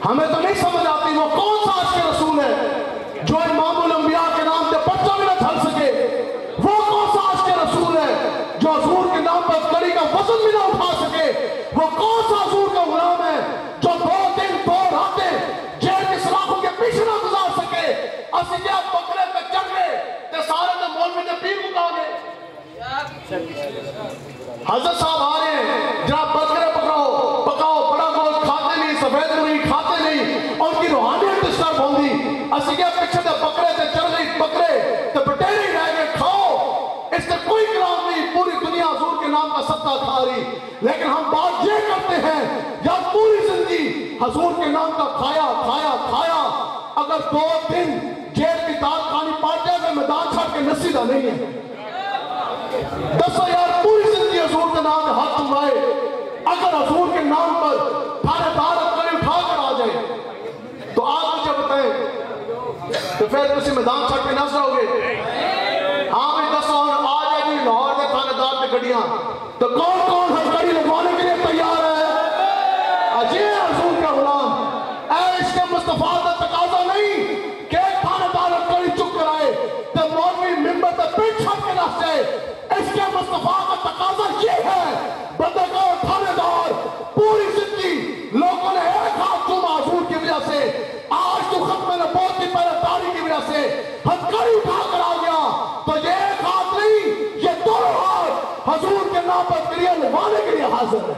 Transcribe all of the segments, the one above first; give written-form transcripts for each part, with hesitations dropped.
ہمیں تو نہیں سمجھ آتی وہ کون سا عاشق رسول ہے جو امام الانبیاء کے نام پہ پرچہ بھی نہ جھل سکے؟ وہ کون سا عاشق رسول ہے جو حضور کے نام پر کڑی کا وزن بھی نہ اٹھا سکے؟ وہ کون سا حضور کا غلام ہے جو 2 دن 2 راتیں جیل کے سلاخوں کے پیچھے نہ گزار سکے؟ اسی کیا بکرے پہ چڑھ گئے تے سارے تے مولوی نے پیر مکا گئے۔ حضرت صاحب آ رہے ہیں، جناب بکرے پکاؤ، بڑا گوشت کھاتے نہیں، سفید مرغی کھاتے نہیں، اور ان کی روحانیت ڈسٹرب ہوندی۔ اسی کیا پیچھے تے بکرے تے چڑھ گئی، بکرے تے بٹیرے ہی رہ گئے، کھاؤ، اس سے کوئی کلام نہیں، پوری دنیا حضور کے نام کا صدقہ کھا رہی۔ لیکن ہم بات یہ کرتے ہیں یا پوری زندگی حضور کے نام کا کھایا کھایا کھایا، اگر 2 دن جیل کی دال کھانی پڑ جائے تو میدان چھاڑ کے نصیدہ نہیں ہے۔ دسو یار، پوری زندگی حضور کے نام میں ہاتھ تمائے، اگر حضور کے نام پر تھانے دار کڑی اٹھا کر آ جائے تو آپ مجھے بتائیں تو پھر کسی میدان چھاڑ کے نہ جاؤ گے؟ ہاں بھی دسو، آ جائے گی لاہور کے تھانے دار میں گڑیاں تو کون کون ہر کڑی لگوانے کے لیے تیار ہے؟ اجے حضور کا غلام، اے عشق مصطفیٰ کا تقاضا نہیں کہ تھانے دار کڑی چک کر آئے تو مولوی ممبر تے پیٹ چھاپ کے نہ جائے۔ عشق مصطفیٰ کا تقاضا یہ ہے بندے کو تھانے دار پوری زندگی لوگوں نے ایک ہاتھ چوما حضور کی وجہ سے، آج تو ختم نبوت کی پہلے داری کی وجہ سے ہتھکڑی اٹھا کر آ گیا تو یہ ایک ہاتھ نہیں، یہ 2 ہاتھ حضور کے نام پر کریے لگوانے کے لیے حاضر ہے۔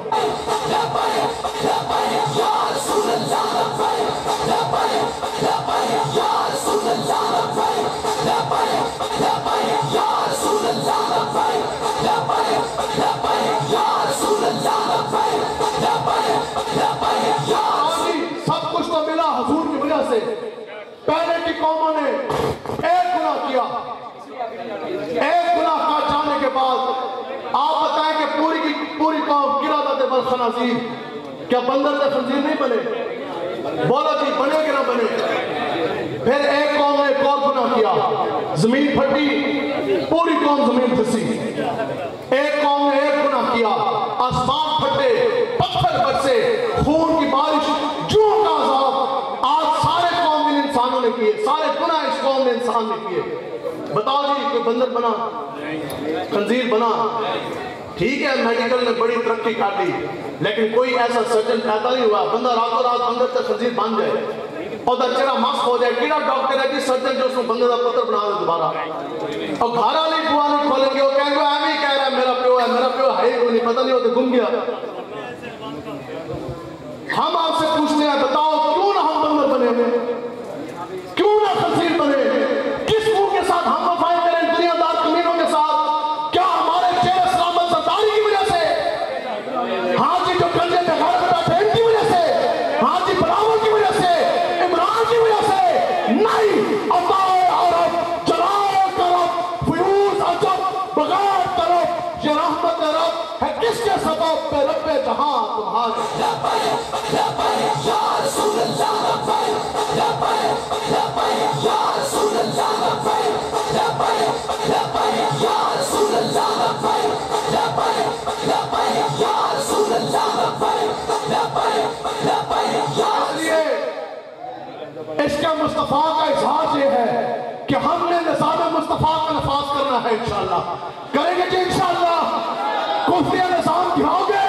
سب کچھ تو ملا حضور کی وجہ سے۔ پہلے کی قوموں نے ایک گناہ کیا، ایک گناہ کا جانے کے بعد آپ بتائیں کہ پوری قوم قرادت بالخنازیر، کیا بندر تے خنزیر نہیں بنے؟ بولا جی، بنے کہ نہ بنے؟ پھر ایک قوم نے ایک اور گناہ کیا، زمین پھٹی، پوری قوم زمین پھسی۔ ایک قوم نے ایک گناہ کیا، آسمان پھٹے، پتھر برسے، خون کی بارش، جوں کا عذاب۔ آج سارے قوم نے انسانوں نے کیے، سارے گناہ اس قوم نے انسان نے کیے۔ بتاؤ جی، کوئی بندر بنا، خنزیر بنا؟ ٹھیک ہے، میڈیکل نے بڑی ترقی کر لی، لیکن کوئی ایسا سرجن پیدا نہیں ہوا بندہ راتوں رات بندر سے خنزیر بن جائے اور چہرہ مست ہو جائے۔ کیڑا ڈاکٹر ہے جی سرجن جو اس کو بندے کا پتر بنا دے دوبارہ؟ اور گھر والی بوا نہیں کھولیں گے، وہ کہیں گے ایویں ہی کہہ رہا ہے میرا پیو ہے، میرا پیو ہے ہی کوئی نہیں، پتہ نہیں ہوتے گم گیا۔ ہم آپ سے پوچھتے ہیں، بتاؤ کیوں نہ ہم بندر بنے ہوئے، کیوں نہ خنزیر بنے؟ کس منہ کے ساتھ ہم وفائی کریں دنیا دار کمینوں کے ساتھ؟ کیا ہمارے چہرے سلامت سرداری کی وجہ سے؟ ہاں جی، جو کنجے پہ گھر پہ بیٹھے ان کی وجہ سے؟ ہاں جی، بلاول کی وجہ سے، عمران کی وجہ سے؟ نہیں، اللہ عرب، جلال کرب، فیوز عجب، بغیر طرف، یہ رحمت رب ہے کس کے سبب پہ رب جہاں تمہارے؟ یا رسول اللہ، یا رسول اللہ، یا رسول اللہ، عشق مصطفیٰ کا اظہار یہ ہے کہ ہم نے نظام مصطفیٰ کا نفاذ کرنا ہے، انشاءاللہ کریں گے جی، انشاءاللہ کفریہ نظام گھاؤ گے،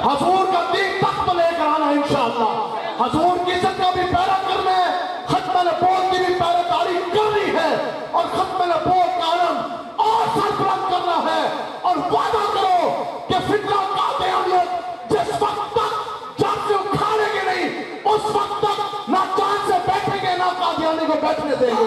حضور کا دین تخت لے کر آنا ہے انشاءاللہ، حضور کی عزت کا بھی پیرا کرنا ہے، ختم نبوت کی بھی پیراداری کرنی ہے، اور ختم نبوت کا علم اور سربلند کرنا ہے، اور وعدہ کرو کہ فتنہ قادیانیت جس وقت تک جان سے اکھاڑیں گے نہیں، اس وقت تک نہ جان سے بیٹھیں گے نہ قادیانی کو بیٹھنے دیں گے۔